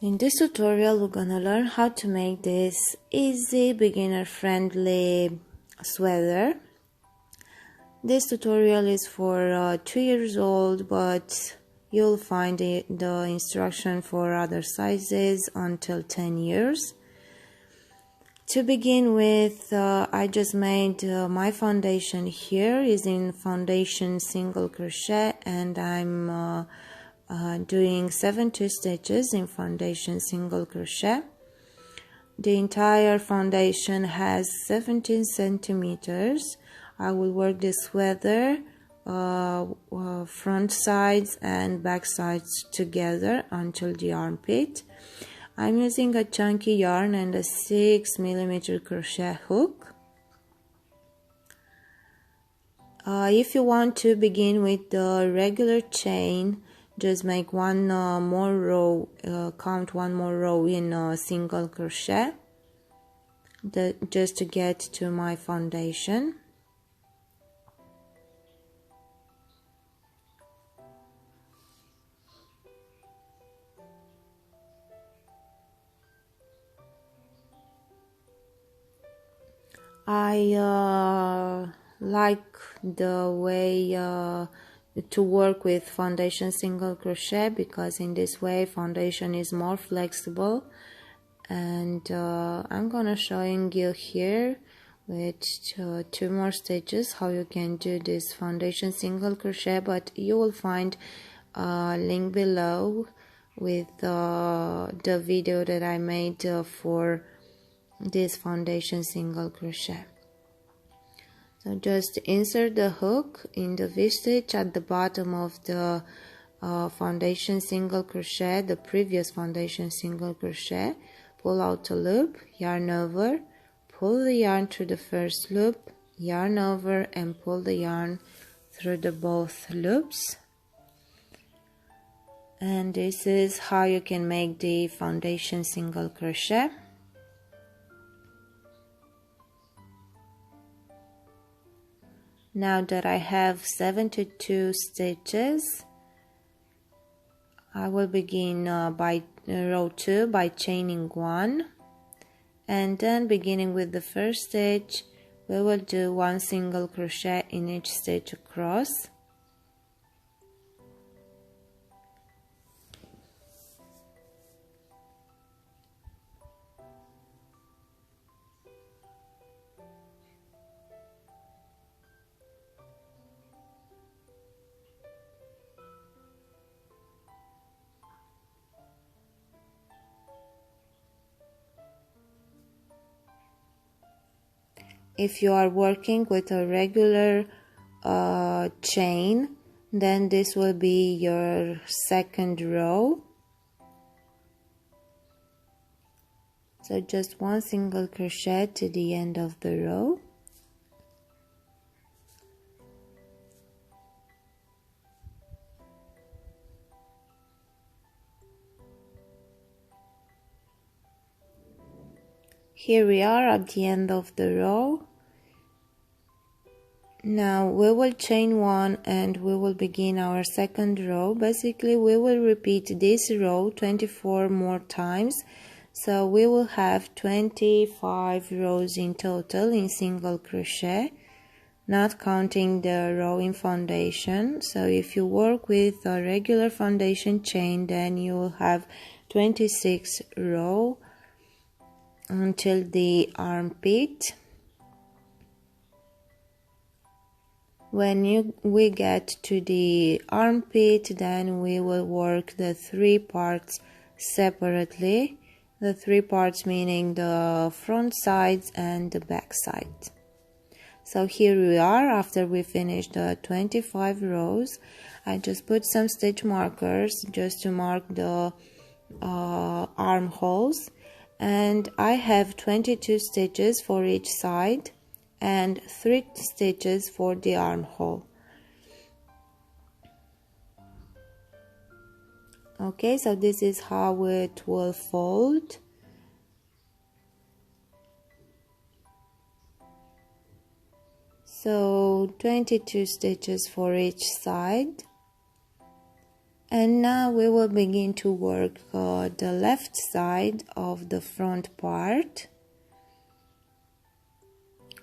In this tutorial, we're gonna learn how to make this easy, beginner-friendly sweater. This tutorial is for 2 years old, but you'll find the instruction for other sizes until 10 years. To begin with, I just made my foundation here using foundation single crochet, and I'm doing 72 stitches in foundation single crochet. The entire foundation has 17 centimeters. I will work this sweater front sides and back sides together until the armpit. I'm using a chunky yarn and a 6mm crochet hook. If you want to begin with the regular chain, just make one more row, count one more row in single crochet, just to get to my foundation. I like the way to work with foundation single crochet, because in this way foundation is more flexible, and I'm gonna showing you here with 2 more stitches how you can do this foundation single crochet, but you will find a link below with the video that I made for this foundation single crochet. So just insert the hook in the V-stitch at the bottom of the foundation single crochet, the previous foundation single crochet, pull out a loop, yarn over, pull the yarn through the first loop, yarn over, and pull the yarn through the both loops. And this is how you can make the foundation single crochet. Now that I have 72 stitches, I will begin by row 2 by chaining 1, and then beginning with the first stitch, we will do 1 single crochet in each stitch across. If you are working with a regular chain, then this will be your second row. So just 1 single crochet to the end of the row. Here we are at the end of the row. Now we will chain 1 and we will begin our second row. Basically we will repeat this row 24 more times, so we will have 25 rows in total in single crochet, not counting the row in foundation. So if you work with a regular foundation chain, then you will have 26 rows until the armpit. When we get to the armpit, then we will work the 3 parts separately. The 3 parts meaning the front sides and the back side. So here we are after we finished the 25 rows. I just put some stitch markers just to mark the armholes, and I have 22 stitches for each side and 3 stitches for the armhole. Okay, so this is how it will fold. So 22 stitches for each side. And now we will begin to work the left side of the front part.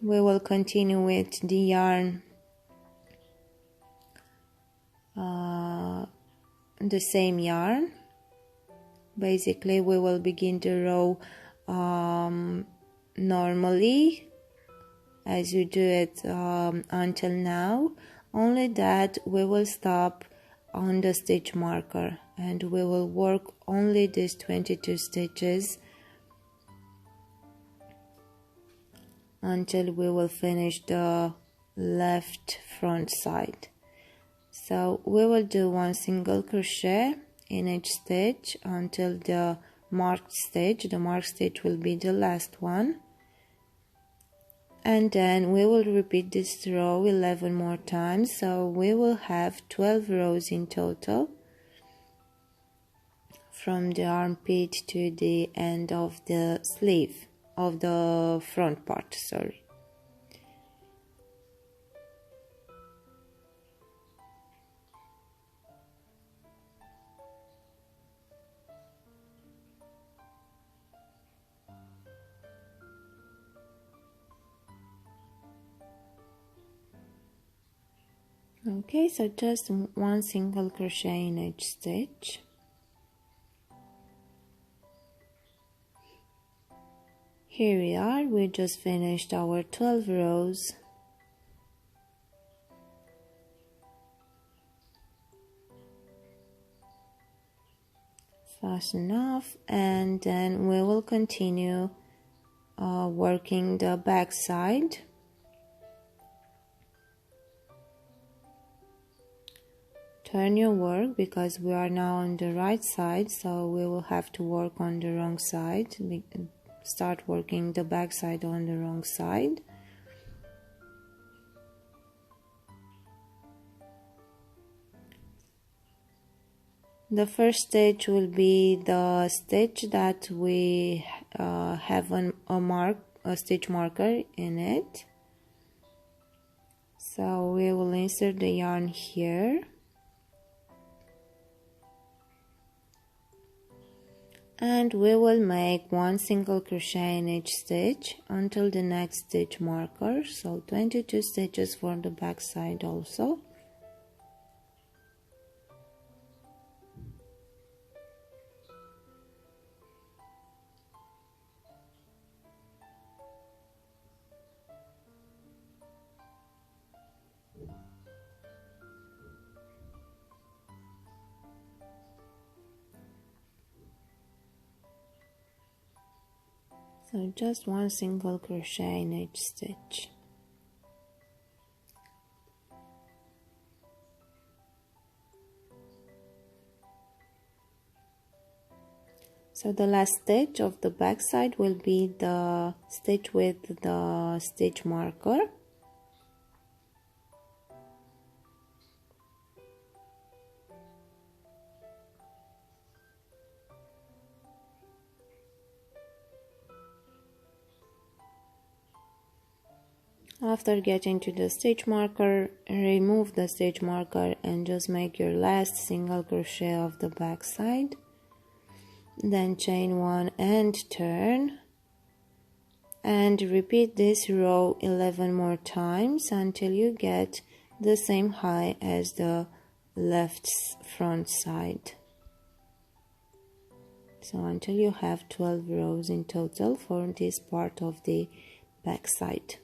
We will continue with the yarn, the same yarn. Basically we will begin the row normally as you do it until now, only that we will stop on the stitch marker and we will work only these 22 stitches until we will finish the left front side. So we will do one single crochet in each stitch until the marked stitch. The marked stitch will be the last one, and then we will repeat this row 11 more times, so we will have 12 rows in total from the armpit to the end of the sleeve of the front part, sorry. Okay, so just one single crochet in each stitch. Here we are, we just finished our 12 rows. Fasten off, and then we will continue working the back side. Turn your work because we are now on the right side, so we will have to work on the wrong side. Start working the back side on the wrong side. The first stitch will be the stitch that we have a stitch marker in it. So we will insert the yarn here. And we will make one single crochet in each stitch until the next stitch marker, so 22 stitches for the back side also. So just one single crochet in each stitch. So the last stitch of the back side will be the stitch with the stitch marker. After getting to the stitch marker, remove the stitch marker and just make your last single crochet of the back side. Then chain one and turn, and repeat this row 11 more times until you get the same height as the left front side. So until you have 12 rows in total for this part of the back side.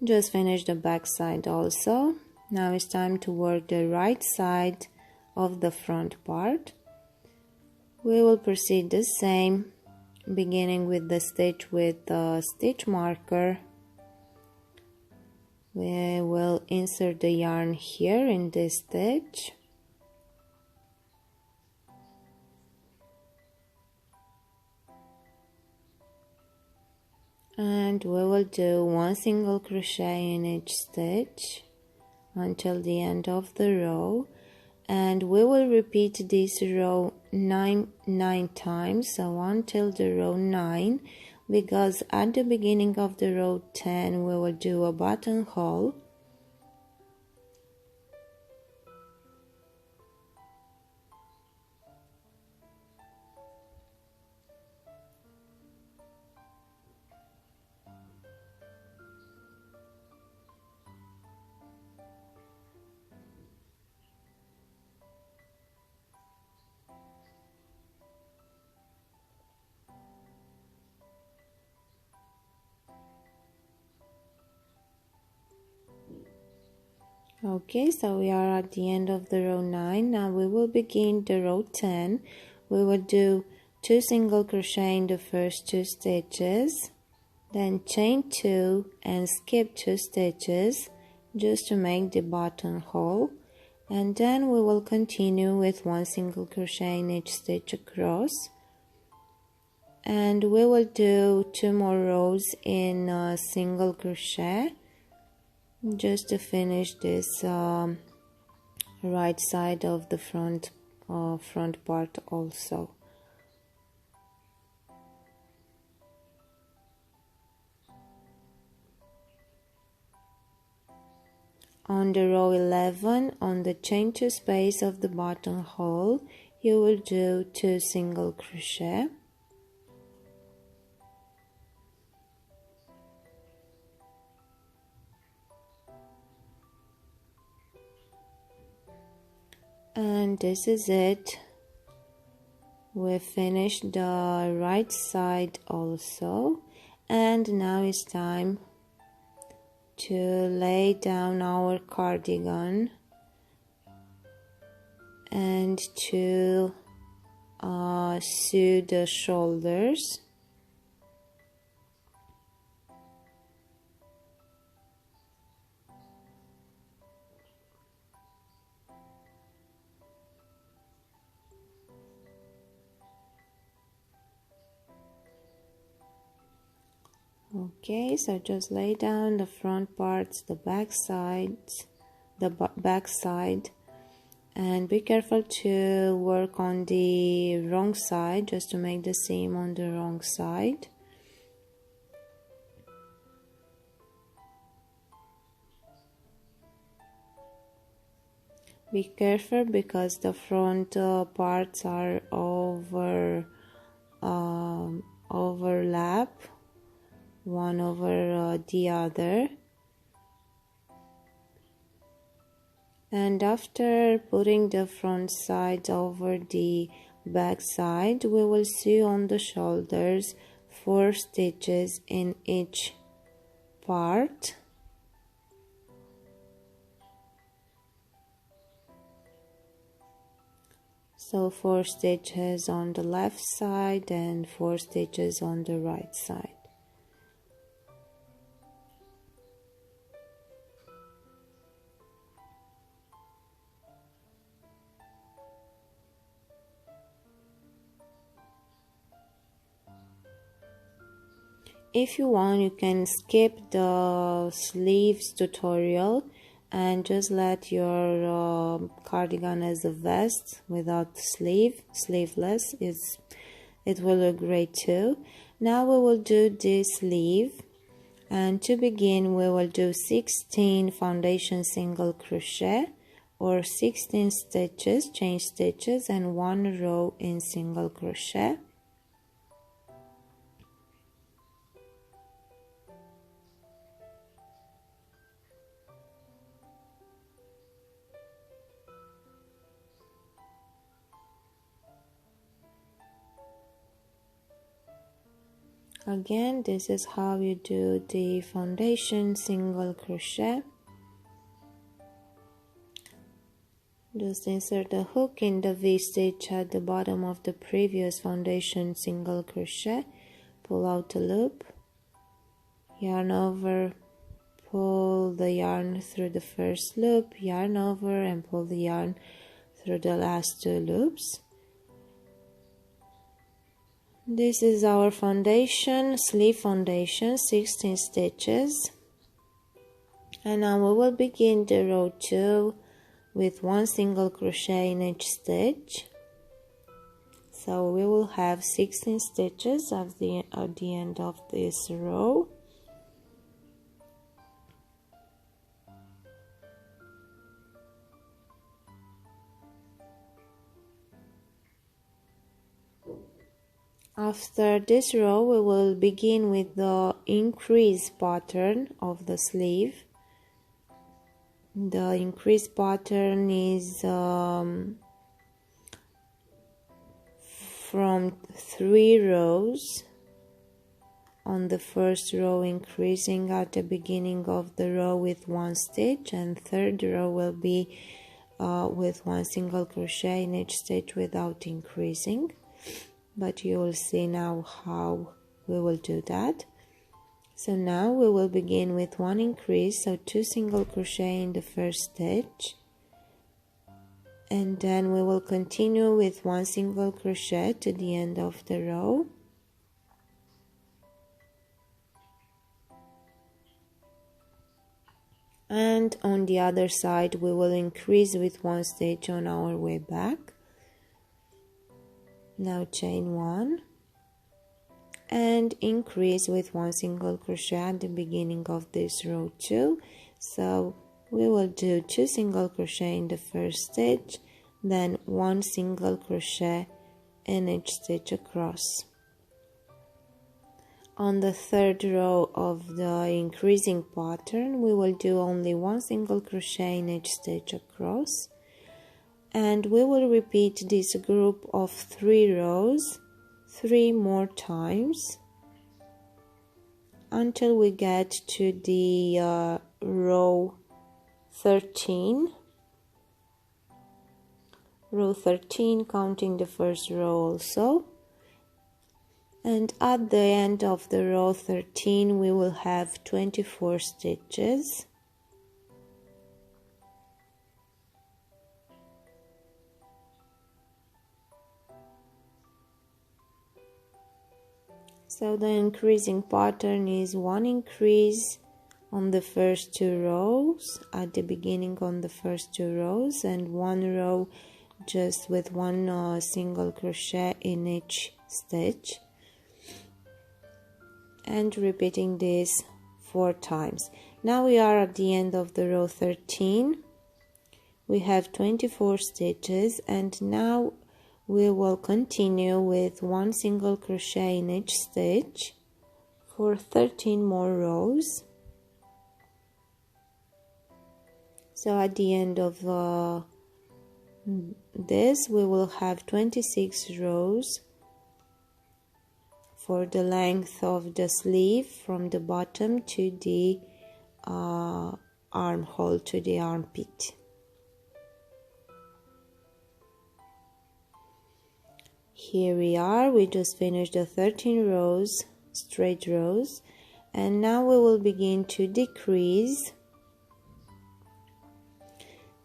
Just finish the back side also. Now it's time to work the right side of the front part. We will proceed the same, beginning with the stitch with the stitch marker. We will insert the yarn here in this stitch. And we will do one single crochet in each stitch until the end of the row, and we will repeat this row 9 times, so until the row 9, because at the beginning of the row 10 we will do a buttonhole. Okay, so we are at the end of the row 9. Now we will begin the row 10. We will do 2 single crochet in the first 2 stitches, then chain 2 and skip 2 stitches just to make the buttonhole, and then we will continue with 1 single crochet in each stitch across, and we will do 2 more rows in single crochet just to finish this right side of the front part also. On the row 11, on the chain 2 space of the buttonhole, you will do 2 single crochet. And this is it. We finished the right side also, and now it's time to lay down our cardigan and to sew the shoulders. Okay, so just lay down the front parts, the back sides, the back side, and be careful to work on the wrong side, just to make the seam on the wrong side. Be careful because the front parts are overlap one over the other, and after putting the front side over the back side, we will sew on the shoulders 4 stitches in each part. So 4 stitches on the left side and 4 stitches on the right side. If you want, you can skip the sleeves tutorial and just let your cardigan as a vest without sleeveless. It will look great too. Now we will do this sleeve, and to begin we will do 16 foundation single crochet or 16 stitches, chain stitches, and 1 row in single crochet. Again, this is how you do the foundation single crochet. Just insert the hook in the V-stitch at the bottom of the previous foundation single crochet, pull out the loop, yarn over, pull the yarn through the first loop, yarn over, and pull the yarn through the last 2 loops. This is our foundation, sleeve foundation, 16 stitches. And now we will begin the row 2 with 1 single crochet in each stitch. So we will have 16 stitches at the end of this row. After this row, we will begin with the increase pattern of the sleeve. The increase pattern is from 3 rows. On the first row, increasing at the beginning of the row with 1 stitch, and third row will be with 1 single crochet in each stitch without increasing. But you will see now how we will do that. So now we will begin with 1 increase, so 2 single crochet in the first stitch, and then we will continue with 1 single crochet to the end of the row. And on the other side we will increase with 1 stitch on our way back. Now chain 1 and increase with 1 single crochet at the beginning of this row too. So we will do 2 single crochet in the first stitch, then 1 single crochet in each stitch across. On the third row of the increasing pattern, we will do only 1 single crochet in each stitch across. And we will repeat this group of 3 rows 3 more times until we get to the row 13. Row 13, counting the first row also. And at the end of the row 13 we will have 24 stitches. So the increasing pattern is 1 increase on the first 2 rows, at the beginning on the first 2 rows, and 1 row just with 1 single crochet in each stitch, and repeating this 4 times. Now we are at the end of the row 13. We have 24 stitches, and now we will continue with 1 single crochet in each stitch for 13 more rows. So at the end of this we will have 26 rows for the length of the sleeve from the bottom to the armhole, to the armpit. Here we are, we just finished the 13 rows, straight rows, and now we will begin to decrease,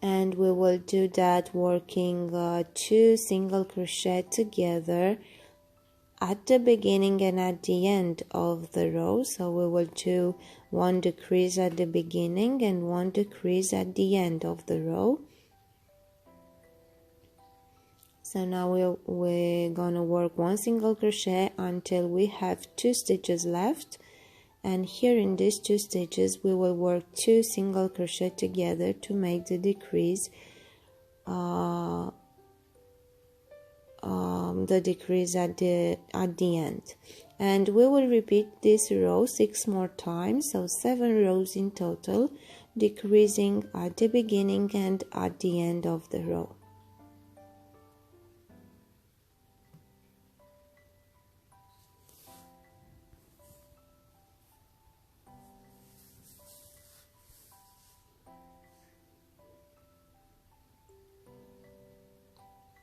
and we will do that working 2 single crochet together at the beginning and at the end of the row. So we will do 1 decrease at the beginning and 1 decrease at the end of the row. So now we're gonna work 1 single crochet until we have 2 stitches left, and here in these 2 stitches we will work 2 single crochet together to make the decrease at the end. And we will repeat this row 6 more times, so 7 rows in total, decreasing at the beginning and at the end of the row.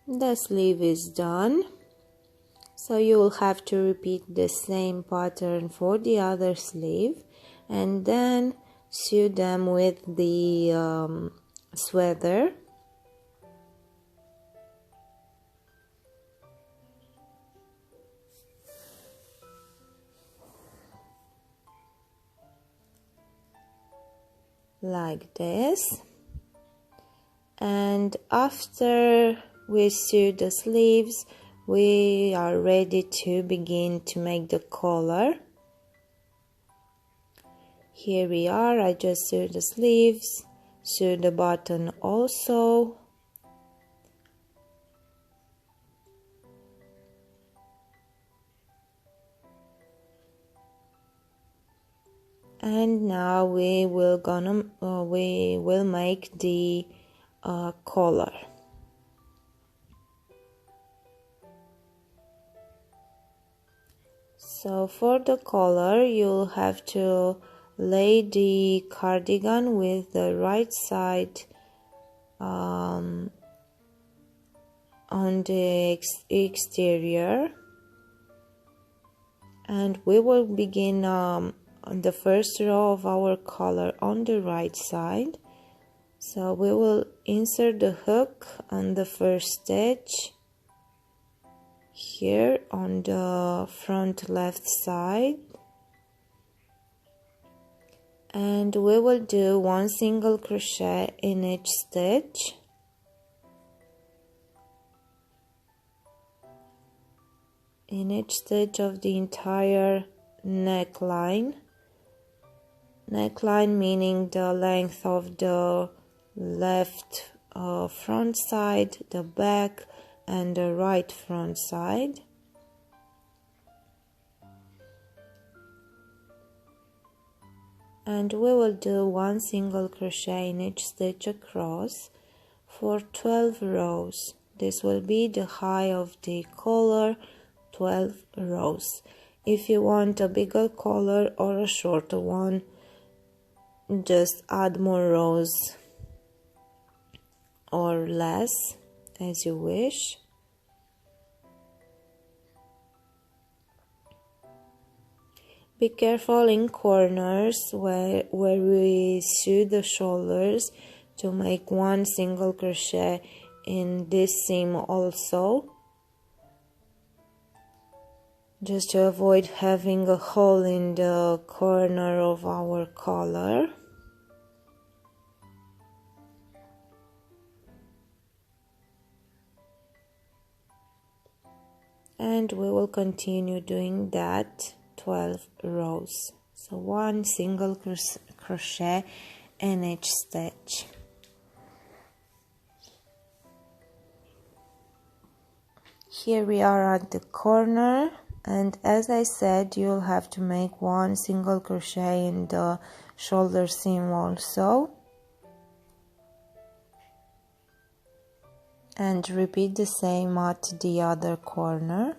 The sleeve is done, so you will have to repeat the same pattern for the other sleeve and then sew them with the sweater. Like this. And after we sew the sleeves, we are ready to begin to make the collar. Here we are. I just sewed the sleeves, sewed the button also. And now we will make the collar. So for the collar, you'll have to lay the cardigan with the right side on the exterior, and we will begin on the first row of our collar on the right side. So we will insert the hook on the first stitch here on the front left side, and we will do 1 single crochet in each stitch. In each stitch of the entire neckline. Neckline meaning the length of the left front side, the back, and the right front side. And we will do 1 single crochet in each stitch across for 12 rows. This will be the height of the collar, 12 rows. If you want a bigger collar or a shorter one, just add more rows or less, as you wish. Be careful in corners where we sew the shoulders to make 1 single crochet in this seam also, just to avoid having a hole in the corner of our collar. And we will continue doing that 12 rows. So 1 single crochet in each stitch. Here we are at the corner, and as I said, you'll have to make 1 single crochet in the shoulder seam also, and repeat the same at the other corner.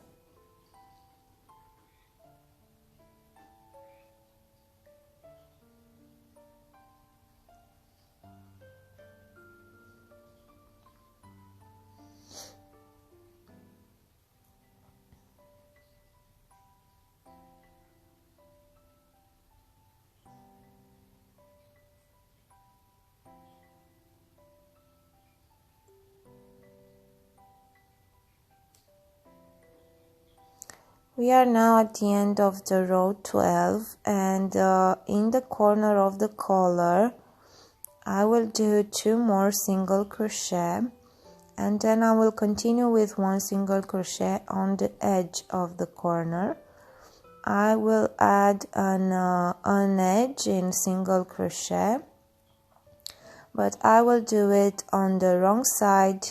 We are now at the end of the row 12, and in the corner of the collar I will do 2 more single crochet, and then I will continue with 1 single crochet on the edge of the corner. I will add an edge in single crochet, but I will do it on the wrong side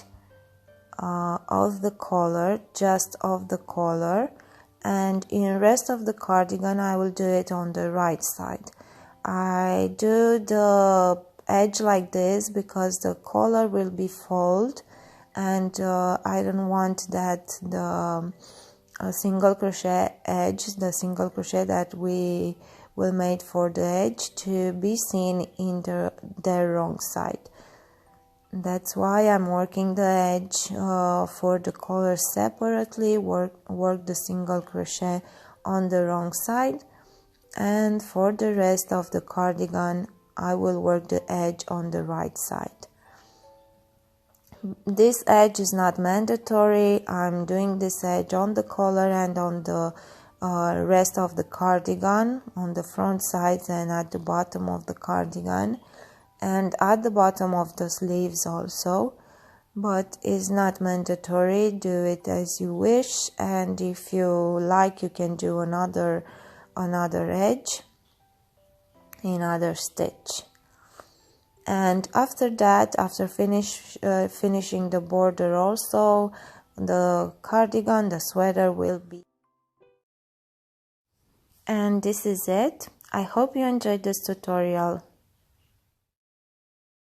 of the collar, just of the collar, and in the rest of the cardigan I will do it on the right side. I do the edge like this because the collar will be folded, and I don't want that the single crochet edge, the single crochet that we will make for the edge, to be seen in the wrong side. That's why I'm working the edge for the collar separately, work the single crochet on the wrong side, and for the rest of the cardigan I will work the edge on the right side. This edge is not mandatory. I'm doing this edge on the collar and on the rest of the cardigan, on the front sides and at the bottom of the cardigan. and at the bottom of the sleeves also, but it's not mandatory. Do it as you wish, and if you like you can do another edge, another stitch. And after that, after finishing the border also, the cardigan, the sweater will be. And this is it. I hope you enjoyed this tutorial.